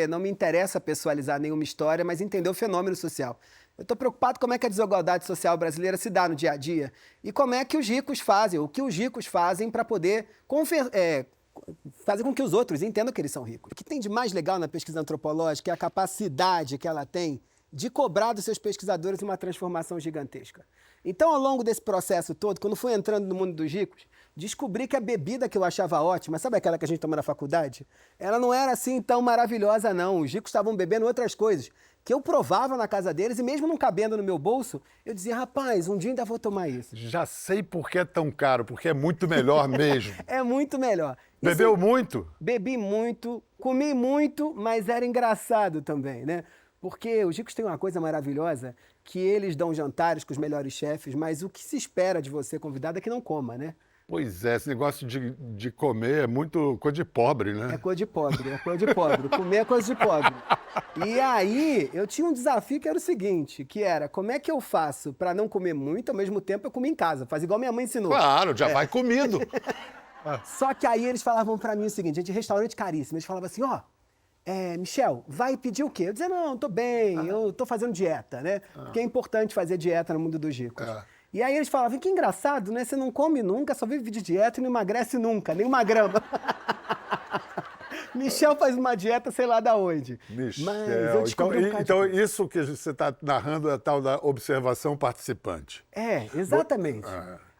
porque não me interessa pessoalizar nenhuma história, mas entender o fenômeno social. Eu estou preocupado como é que a desigualdade social brasileira se dá no dia a dia e como é que os ricos fazem, o que os ricos fazem para poder fazer com que os outros entendam que eles são ricos. O que tem de mais legal na pesquisa antropológica é a capacidade que ela tem de cobrar dos seus pesquisadores uma transformação gigantesca. Então, ao longo desse processo todo, quando fui entrando no mundo dos ricos, descobri que a bebida que eu achava ótima, sabe aquela que a gente toma na faculdade? Ela não era assim tão maravilhosa, não. Os ricos estavam bebendo outras coisas que eu provava na casa deles e mesmo não cabendo no meu bolso, eu dizia, rapaz, um dia ainda vou tomar isso. Já sei por que é tão caro, porque é muito melhor mesmo. É muito melhor. Bebeu muito? Bebi muito, comi muito, mas era engraçado também, né? Porque os ricos têm uma coisa maravilhosa, que eles dão jantares com os melhores chefes, mas o que se espera de você, convidado, é que não coma, né? Pois é, esse negócio de comer é muito coisa de pobre, né? É coisa de pobre, é coisa de pobre. Comer é coisa de pobre. E aí, eu tinha um desafio que era o seguinte, que era, como é que eu faço para não comer muito, ao mesmo tempo eu comer em casa? Faz igual minha mãe ensinou. Claro, já vai comido. Só que aí eles falavam para mim o seguinte, gente, restaurante caríssimo, eles falavam assim, Michel, vai pedir o quê? Eu dizia, não, tô bem, eu tô fazendo dieta, né? Porque é importante fazer dieta no mundo dos ricos. E aí eles falavam, que engraçado, né? Você não come nunca, só vive de dieta e não emagrece nunca, nem uma grama. Michel faz uma dieta sei lá da onde. Michel, mas eu descobri então isso que você está narrando é a tal da observação participante. É, exatamente.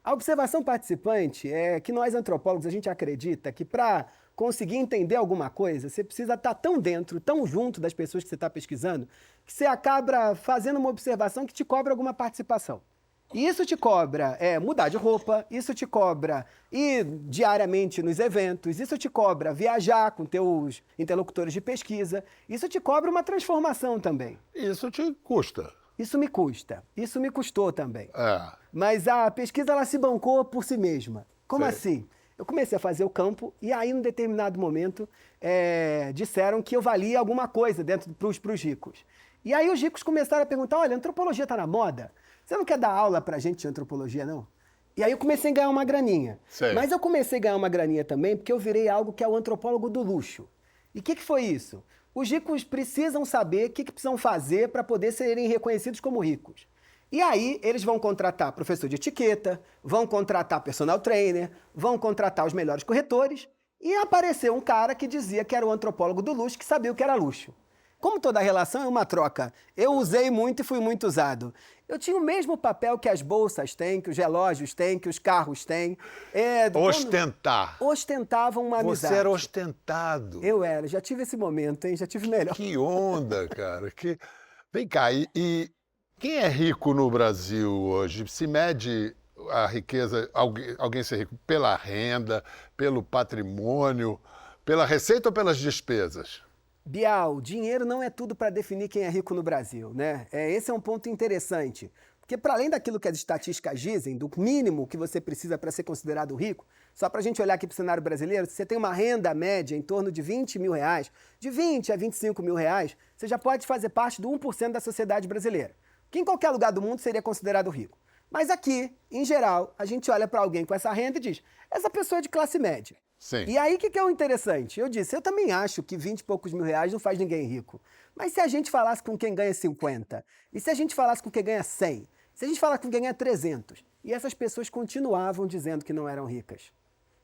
A observação participante é que nós antropólogos, a gente acredita que para conseguir entender alguma coisa, você precisa estar tão dentro, tão junto das pessoas que você está pesquisando, que você acaba fazendo uma observação que te cobra alguma participação. E isso te cobra mudar de roupa, isso te cobra ir diariamente nos eventos, isso te cobra viajar com teus interlocutores de pesquisa, isso te cobra uma transformação também. Isso te custa. Isso me custa, isso me custou também. Mas a pesquisa ela se bancou por si mesma. Como assim? Eu comecei a fazer o campo e aí, num determinado momento, disseram que eu valia alguma coisa dentro para os ricos. E aí os ricos começaram a perguntar, olha, a antropologia está na moda? Você não quer dar aula pra gente de antropologia, não? E aí eu comecei a ganhar uma graninha. Mas eu comecei a ganhar uma graninha também porque eu virei algo que é o antropólogo do luxo. E o que foi isso? Os ricos precisam saber o que precisam fazer para poder serem reconhecidos como ricos. E aí eles vão contratar professor de etiqueta, vão contratar personal trainer, vão contratar os melhores corretores e apareceu um cara que dizia que era o antropólogo do luxo, que sabia o que era luxo. Como toda relação é uma troca, eu usei muito e fui muito usado. Eu tinha o mesmo papel que as bolsas têm, que os relógios têm, que os carros têm. Ostentar. Ostentavam uma amizade. Você era ostentado. Eu era, já tive esse momento, hein? Já tive melhor. Que onda, cara. Vem cá, e quem é rico no Brasil hoje? Se mede a riqueza, alguém ser rico pela renda, pelo patrimônio, pela receita ou pelas despesas? Bial, dinheiro não é tudo para definir quem é rico no Brasil, né? Esse é um ponto interessante. Porque para além daquilo que as estatísticas dizem, do mínimo que você precisa para ser considerado rico, só para a gente olhar aqui para o cenário brasileiro, se você tem uma renda média em torno de 20 mil reais, de 20 a 25 mil reais, você já pode fazer parte do 1% da sociedade brasileira, que em qualquer lugar do mundo seria considerado rico. Mas aqui, em geral, a gente olha para alguém com essa renda e diz, essa pessoa é de classe média. Sim. E aí, o que é o interessante? Eu disse, eu também acho que 20 e poucos mil reais não faz ninguém rico. Mas se a gente falasse com quem ganha 50, e se a gente falasse com quem ganha 100, se a gente falasse com quem ganha 300, e essas pessoas continuavam dizendo que não eram ricas.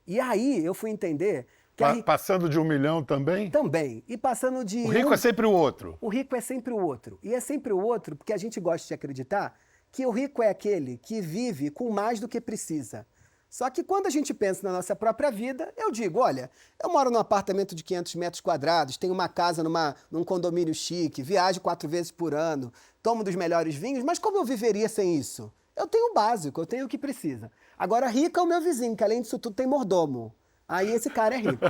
E aí, eu fui entender que Passando de 1 milhão também? Também. E passando de... O rico é sempre o outro. O rico é sempre o outro. E é sempre o outro porque a gente gosta de acreditar que o rico é aquele que vive com mais do que precisa. Só que quando a gente pensa na nossa própria vida, eu digo, olha, eu moro num apartamento de 500 metros quadrados, tenho uma casa num condomínio chique, viajo 4 vezes por ano, tomo dos melhores vinhos, mas como eu viveria sem isso? Eu tenho o básico, eu tenho o que precisa. Agora, rico é o meu vizinho, que além disso tudo tem mordomo. Aí esse cara é rico.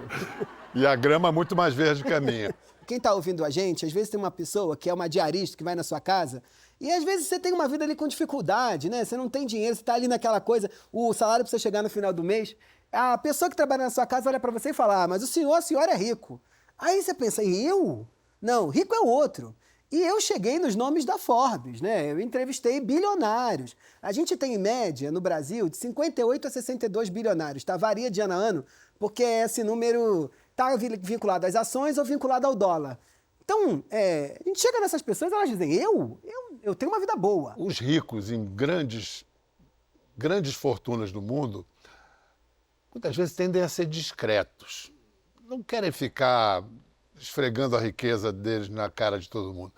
E a grama é muito mais verde que a minha. Quem está ouvindo a gente, às vezes tem uma pessoa que é uma diarista que vai na sua casa e às vezes você tem uma vida ali com dificuldade, né? Você não tem dinheiro, você está ali naquela coisa, o salário precisa chegar no final do mês. A pessoa que trabalha na sua casa olha para você e fala, mas a senhora é rico. Aí você pensa, e eu? Não, rico é o outro. E eu cheguei nos nomes da Forbes, né? Eu entrevistei bilionários. A gente tem, em média, no Brasil, de 58 a 62 bilionários, tá? Varia de ano a ano, porque esse número está vinculado às ações ou vinculado ao dólar. Então, a gente chega nessas pessoas, elas dizem, eu tenho uma vida boa. Os ricos em grandes fortunas do mundo, muitas vezes tendem a ser discretos. Não querem ficar esfregando a riqueza deles na cara de todo mundo.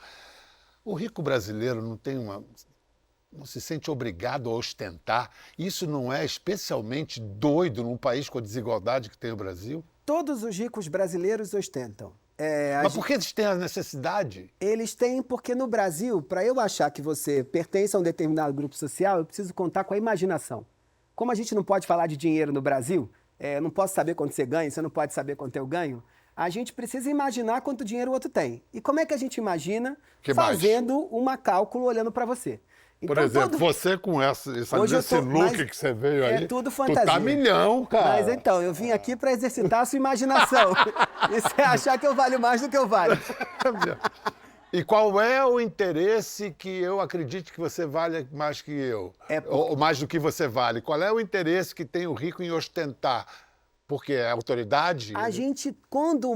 O rico brasileiro não se sente obrigado a ostentar. Isso não é especialmente doido num país com a desigualdade que tem o Brasil? Todos os ricos brasileiros ostentam. Mas por que eles têm a necessidade? Eles têm porque no Brasil, para eu achar que você pertence a um determinado grupo social, eu preciso contar com a imaginação. Como a gente não pode falar de dinheiro no Brasil, eu não posso saber quanto você ganha, você não pode saber quanto eu ganho, a gente precisa imaginar quanto dinheiro o outro tem. E como é que a gente imagina? Fazendo um cálculo olhando para você. Então, por exemplo, você com esse look que você veio aí, é tudo fantasia. Tu tá milhão, cara. Mas então, eu vim aqui para exercitar a sua imaginação. E você achar que eu valho mais do que eu valho. E qual é o interesse que eu acredite que você vale mais que eu? Ou mais do que você vale? Qual é o interesse que tem o rico em ostentar? Porque é autoridade? A gente, quando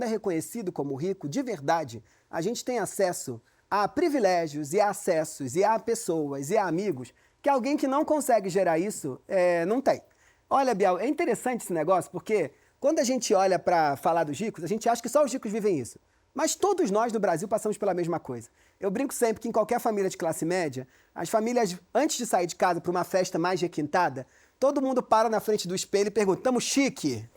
é reconhecido como rico, de verdade, a gente tem acesso a privilégios e a acessos e a pessoas e a amigos que alguém que não consegue gerar isso não tem. Olha, Bial, é interessante esse negócio porque quando a gente olha para falar dos ricos, a gente acha que só os ricos vivem isso. Mas todos nós no Brasil passamos pela mesma coisa. Eu brinco sempre que em qualquer família de classe média, as famílias, antes de sair de casa para uma festa mais requintada, todo mundo para na frente do espelho e pergunta, tamo chique?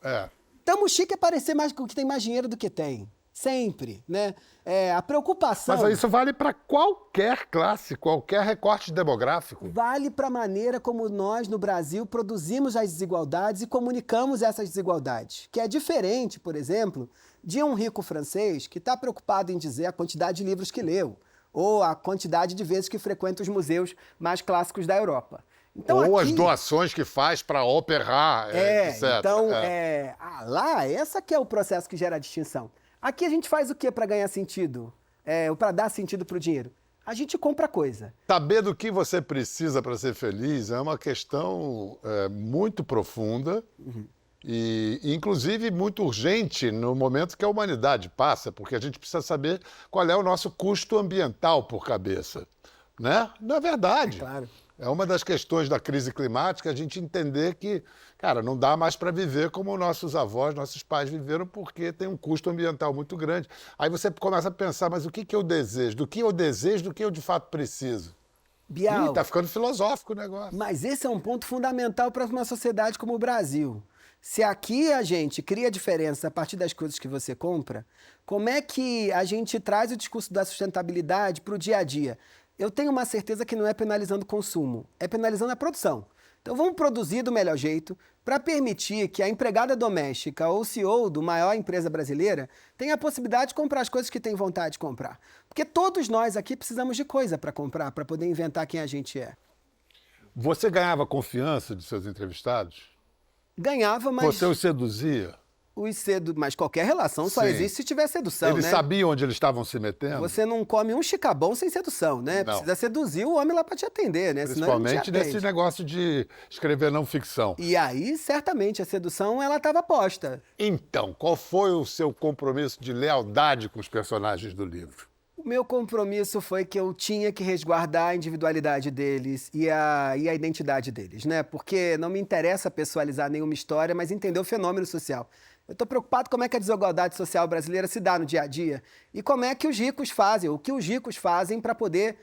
Tamo chique é parecer mais que tem mais dinheiro do que tem. Sempre, né? A preocupação... Mas isso vale para qualquer classe, qualquer recorte demográfico. Vale para a maneira como nós, no Brasil, produzimos as desigualdades e comunicamos essas desigualdades. Que é diferente, por exemplo, de um rico francês que está preocupado em dizer a quantidade de livros que leu ou a quantidade de vezes que frequenta os museus mais clássicos da Europa. Então, ou aqui, as doações que faz para a Opéra, etc. Então, lá, essa que é o processo que gera a distinção. Aqui a gente faz o quê para ganhar sentido? Para dar sentido para o dinheiro? A gente compra coisa. Saber do que você precisa para ser feliz é uma questão muito profunda e, inclusive, muito urgente no momento que a humanidade passa, porque a gente precisa saber qual é o nosso custo ambiental por cabeça. Né? Não é verdade? Claro. É uma das questões da crise climática a gente entender que, cara, não dá mais para viver como nossos avós, nossos pais viveram, porque tem um custo ambiental muito grande. Aí você começa a pensar, mas o que eu desejo? Do que eu desejo, do que eu de fato preciso? Bial, tá ficando filosófico o negócio. Mas esse é um ponto fundamental para uma sociedade como o Brasil. Se aqui a gente cria diferença a partir das coisas que você compra, como é que a gente traz o discurso da sustentabilidade para o dia a dia? Eu tenho uma certeza que não é penalizando o consumo, é penalizando a produção. Então vamos produzir do melhor jeito para permitir que a empregada doméstica ou o CEO de maior empresa brasileira tenha a possibilidade de comprar as coisas que tem vontade de comprar. Porque todos nós aqui precisamos de coisa para comprar, para poder inventar quem a gente é. Você ganhava confiança de seus entrevistados? Ganhava, mas... Você os seduzia? Mas qualquer relação só existe se tiver sedução, Eles sabiam onde eles estavam se metendo? Você não come um chicabão sem sedução, né? Não. Precisa seduzir o homem lá para te atender, né? Principalmente nesse negócio de escrever não ficção. E aí, certamente, a sedução, ela estava posta. Então, qual foi o seu compromisso de lealdade com os personagens do livro? O meu compromisso foi que eu tinha que resguardar a individualidade deles e a identidade deles, né? Porque não me interessa pessoalizar nenhuma história, mas entender o fenômeno social. Eu estou preocupado como é que a desigualdade social brasileira se dá no dia a dia e como é que os ricos fazem, o que os ricos fazem para poder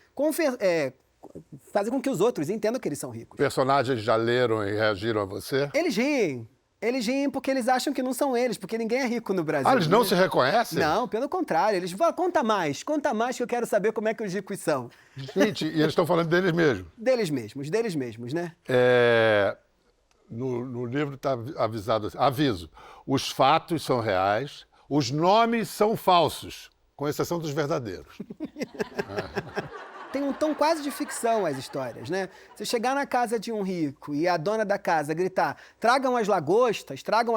fazer com que os outros entendam que eles são ricos. Personagens já leram e reagiram a você? Eles riem porque eles acham que não são eles, porque ninguém é rico no Brasil. Eles não se reconhecem? Não, pelo contrário. Eles falam, conta mais que eu quero saber como é que os ricos são. Gente, e eles estão falando deles mesmos? Deles mesmos, né? No livro está avisado assim, aviso, os fatos são reais, os nomes são falsos, com exceção dos verdadeiros. Tem um tom quase de ficção as histórias, né? Você chegar na casa de um rico e a dona da casa gritar, tragam as lagostas, tragam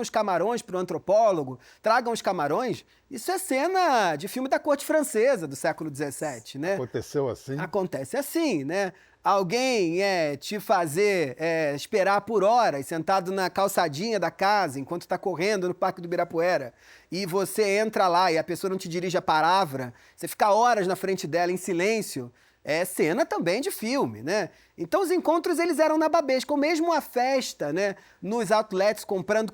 os camarões para o antropólogo, tragam os camarões, isso é cena de filme da corte francesa do século XVII, né? Aconteceu assim? Acontece assim, né? alguém te fazer esperar por horas sentado na calçadinha da casa enquanto está correndo no Parque do Ibirapuera e você entra lá e a pessoa não te dirige a palavra, você fica horas na frente dela em silêncio, é cena também de filme, né? Então os encontros eles eram nababescos, ou mesmo a festa, né? Nos outlets comprando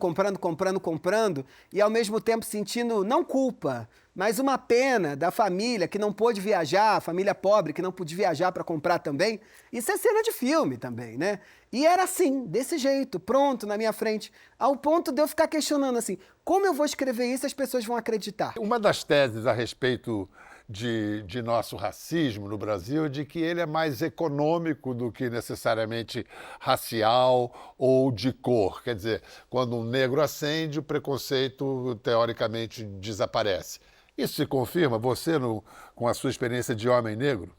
e ao mesmo tempo sentindo não culpa, mas uma pena da família que não pôde viajar, a família pobre que não pôde viajar para comprar também. Isso é cena de filme também, né? E era assim, desse jeito, pronto, na minha frente, ao ponto de eu ficar questionando assim, como eu vou escrever isso e as pessoas vão acreditar? Uma das teses a respeito de nosso racismo no Brasil é de que ele é mais econômico do que necessariamente racial ou de cor. Quer dizer, quando um negro acende, o preconceito teoricamente desaparece. Isso se confirma, você, com a sua experiência de homem negro?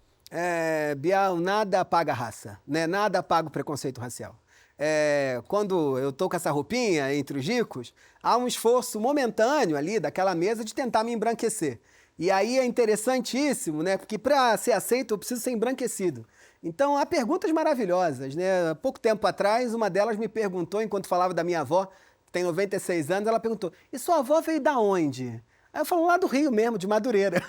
Bial, nada apaga a raça, né? Nada apaga o preconceito racial. Quando eu tô com essa roupinha entre os ricos, há um esforço momentâneo ali daquela mesa de tentar me embranquecer. E aí é interessantíssimo, né? Porque para ser aceito eu preciso ser embranquecido. Então há perguntas maravilhosas, né? Há pouco tempo atrás, uma delas me perguntou, enquanto falava da minha avó, que tem 96 anos, ela perguntou, e sua avó veio da onde? Aí eu falo, lá do Rio mesmo, de Madureira.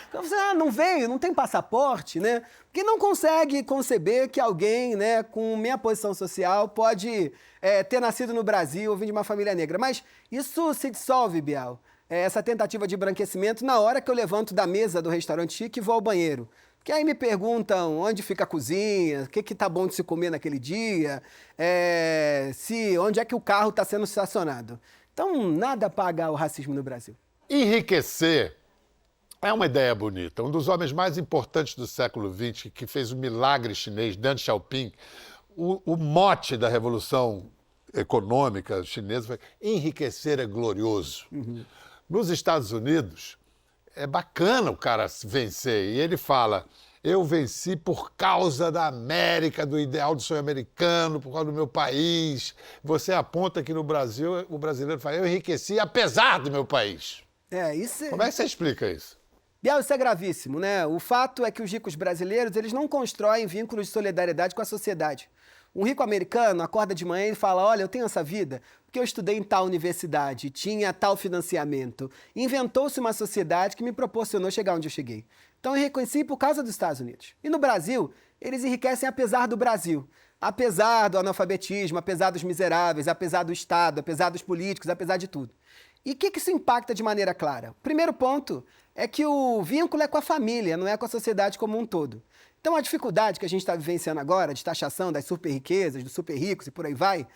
Então você, não veio, não tem passaporte, né? Porque não consegue conceber que alguém, né, com minha posição social pode ter nascido no Brasil ou vir de uma família negra. Mas isso se dissolve, Bial. Essa tentativa de embranquecimento na hora que eu levanto da mesa do restaurante chique e vou ao banheiro. Porque aí me perguntam onde fica a cozinha, o que tá bom de se comer naquele dia, onde é que o carro está sendo estacionado. Então, nada paga o racismo no Brasil. Enriquecer é uma ideia bonita. Um dos homens mais importantes do século XX, que fez o milagre chinês, Deng Xiaoping, o mote da Revolução Econômica chinesa foi enriquecer é glorioso. Uhum. Nos Estados Unidos, é bacana o cara vencer. E ele fala, eu venci por causa da América, do ideal do sonho americano, por causa do meu país. Você aponta que no Brasil, o brasileiro fala, eu enriqueci apesar do meu país. Como é que você explica isso? Bial, isso é gravíssimo, né? O fato é que os ricos brasileiros, eles não constroem vínculos de solidariedade com a sociedade. Um rico americano acorda de manhã e fala, olha, eu tenho essa vida porque eu estudei em tal universidade, tinha tal financiamento. Inventou-se uma sociedade que me proporcionou chegar onde eu cheguei. Então eu reconheci por causa dos Estados Unidos. E no Brasil, eles enriquecem apesar do Brasil. Apesar do analfabetismo, apesar dos miseráveis, apesar do Estado, apesar dos políticos, apesar de tudo. E o que isso impacta de maneira clara? O primeiro ponto é que o vínculo é com a família, não é com a sociedade como um todo. Então a dificuldade que a gente está vivenciando agora, de taxação das super riquezas, dos super ricos e por aí vai,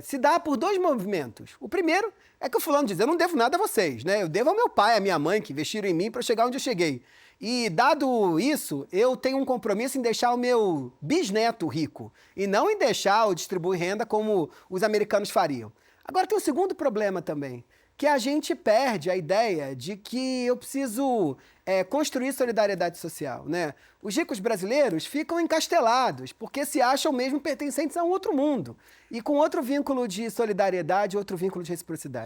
se dá por dois movimentos. O primeiro é que o fulano diz, eu não devo nada a vocês, né? Eu devo ao meu pai, à minha mãe, que investiram em mim para chegar onde eu cheguei. E dado isso, eu tenho um compromisso em deixar o meu bisneto rico e não em deixar distribuir renda como os americanos fariam. Agora tem um segundo problema também, que a gente perde a ideia de que eu preciso construir solidariedade social, né? Os ricos brasileiros ficam encastelados, porque se acham mesmo pertencentes a um outro mundo, e com outro vínculo de solidariedade, outro vínculo de reciprocidade.